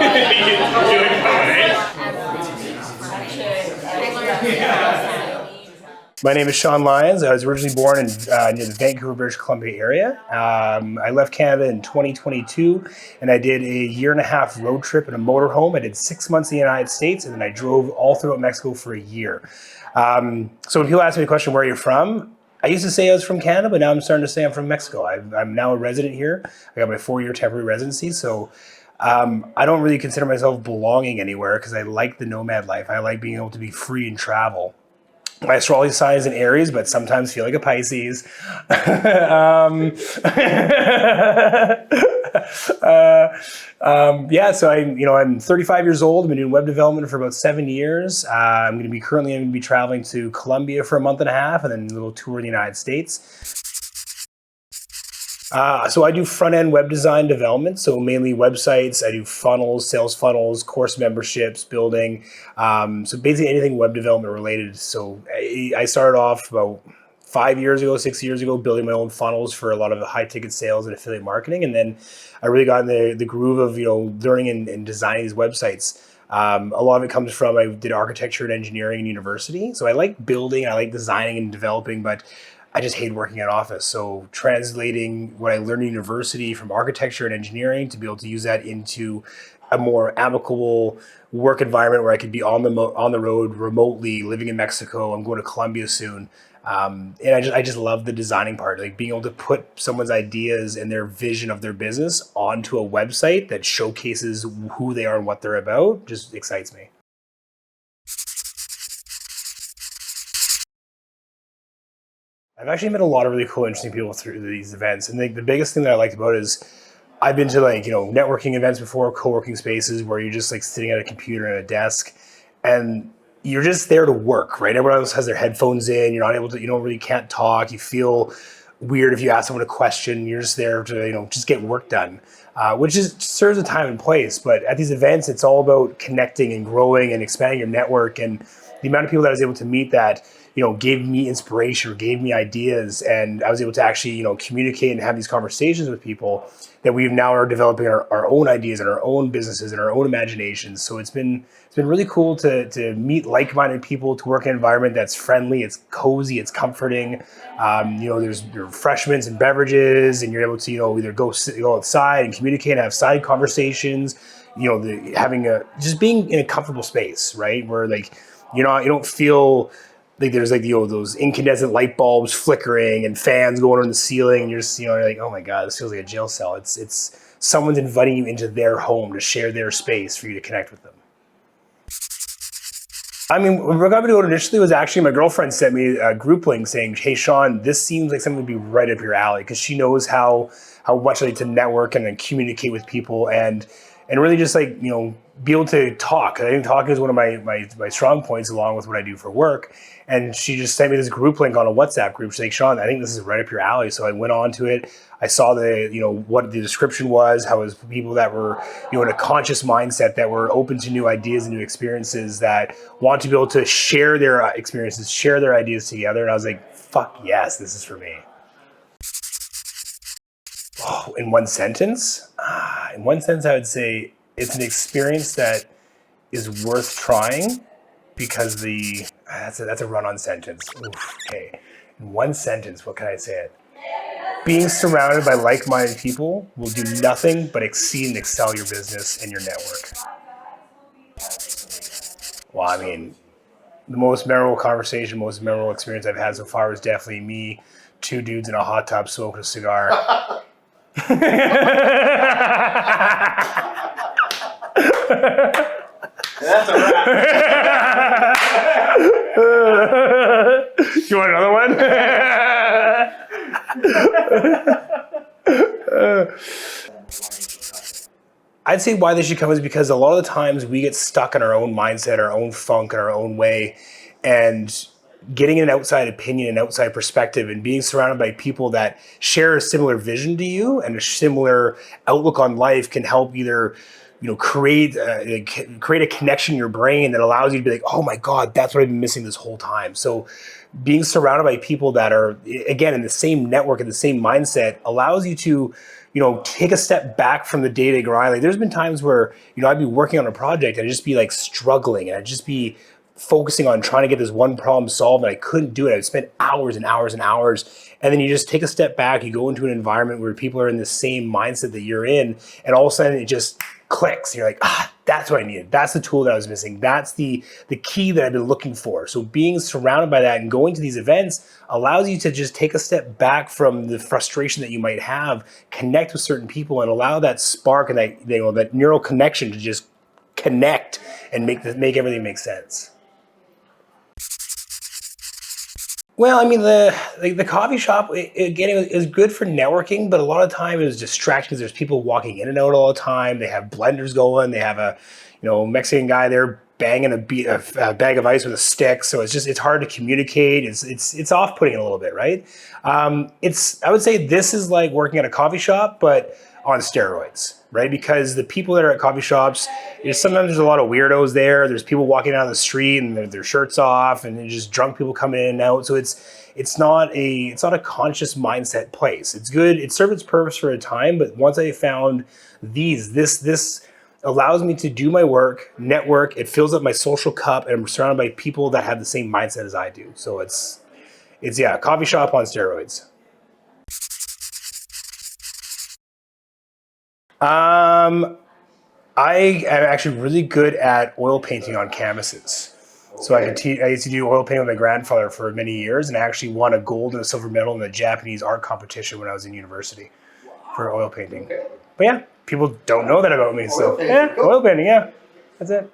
You're doing fine. My name is Sean Lyons. I was originally born in near the Vancouver, British Columbia area. I left Canada in 2022, and I did a year and a half road trip in a motorhome. I did 6 months in the United States, and then I drove all throughout Mexico for a year. So when people ask me the question, where you're from, I used to say I was from Canada, but now I'm starting to say I'm from Mexico. I'm now a resident here. I got my 4-year temporary residency, so I don't really consider myself belonging anywhere because I like the nomad life. I like being able to be free and travel. My astrology sign is an Aries, but sometimes feel like a Pisces. So I'm 35 years old. I've been doing web development for about 7 years. I'm going to be traveling to Colombia for a month and a half, and then a little tour in the United States. So I do front-end web design development, so mainly websites. I do funnels, sales funnels, course memberships, building. So basically anything web development related. So I started off about 5 years ago, 6 years ago, building my own funnels for a lot of the high-ticket sales and affiliate marketing. And then I really got in the groove of learning and designing these websites. A lot of it comes from I did architecture and engineering in university. So I like building, I like designing and developing, but I just hate working in office. So translating what I learned in university from architecture and engineering to be able to use that into a more amicable work environment where I could be on the road remotely, living in Mexico. I'm going to Colombia soon. And I just love the designing part, like being able to put someone's ideas and their vision of their business onto a website that showcases who they are and what they're about. Just excites me. I've actually met a lot of really cool, interesting people through these events. And the biggest thing that I liked about it is I've been to networking events before, co-working spaces where you're just like sitting at a computer and a desk and you're just there to work, right? Everyone else has their headphones in. You're not able to, can't talk. You feel weird if you ask someone a question. You're just there to, just get work done, which serves a time and place. But at these events, it's all about connecting and growing and expanding your network. And the amount of people that I was able to meet that, gave me inspiration or gave me ideas. And I was able to actually, communicate and have these conversations with people that we now are developing our own ideas and our own businesses and our own imaginations. So it's been really cool to meet like-minded people, to work in an environment that's friendly, it's cozy, it's comforting. There's refreshments and beverages, and you're able to either go outside and communicate and have side conversations. Just being in a comfortable space, right? Where you don't feel like there's those incandescent light bulbs flickering and fans going on the ceiling, and you're just you're like, oh my god, this feels like a jail cell. It's someone's inviting you into their home to share their space for you to connect with them. I mean, what got me to go initially was actually my girlfriend sent me a group link saying, hey Sean, this seems like something would be right up your alley, because she knows how much I like to network and then communicate with people and really just be able to talk. I think talking is one of my strong points along with what I do for work. And she just sent me this group link on a WhatsApp group. She's like, Sean, I think this is right up your alley. So I went on to it. I saw what the description was, how it was people that were, in a conscious mindset, that were open to new ideas and new experiences, that want to be able to share their experiences, share their ideas together. And I was like, fuck yes, this is for me. Oh, in one sentence? I would say it's an experience that is worth trying because that's a run-on sentence. Oof, okay. In one sentence, what can I say? Being surrounded by like-minded people will do nothing but exceed and excel your business and your network. Well, I mean, the most memorable conversation, most memorable experience I've had so far was definitely me, two dudes in a hot tub smoking a cigar. That's a wrap. You want another one? I'd say why they should come is because a lot of the times we get stuck in our own mindset, our own funk, and our own way, and getting an outside opinion, an outside perspective, and being surrounded by people that share a similar vision to you and a similar outlook on life can help either create a connection in your brain that allows you to be like, oh my God, that's what I've been missing this whole time. So being surrounded by people that are, again, in the same network and the same mindset allows you to, take a step back from the day-to-day grind. Like there's been times where, I'd be working on a project and I'd just be like struggling and I'd just be focusing on trying to get this one problem solved and I couldn't do it. I'd spend hours and hours and hours. And then you just take a step back, you go into an environment where people are in the same mindset that you're in, and all of a sudden it just clicks. You're like, that's what I needed. That's the tool that I was missing. That's the key that I've been looking for. So being surrounded by that and going to these events allows you to just take a step back from the frustration that you might have, connect with certain people, and allow that spark and that neural connection to just connect and make everything make sense. Well, I mean, the coffee shop, it was good for networking, but a lot of the time it was distracting because there's people walking in and out all the time. They have blenders going. They have a, Mexican guy there banging a bag of ice with a stick. So it's hard to communicate. It's off-putting a little bit, right? I would say this is like working at a coffee shop, but on steroids, right? Because the people that are at coffee shops, sometimes there's a lot of weirdos there. There's people walking down the street and their shirts off, and just drunk people coming in and out. So it's not a conscious mindset place. It's good. It served its purpose for a time, but once I found this allows me to do my work, network. It fills up my social cup, and I'm surrounded by people that have the same mindset as I do. So it's coffee shop on steroids. I am actually really good at oil painting on canvases. So I used to do oil painting with my grandfather for many years, and I actually won a gold and a silver medal in the Japanese art competition when I was in university for oil painting. But yeah, people don't know that about me. So oil painting, yeah, that's it.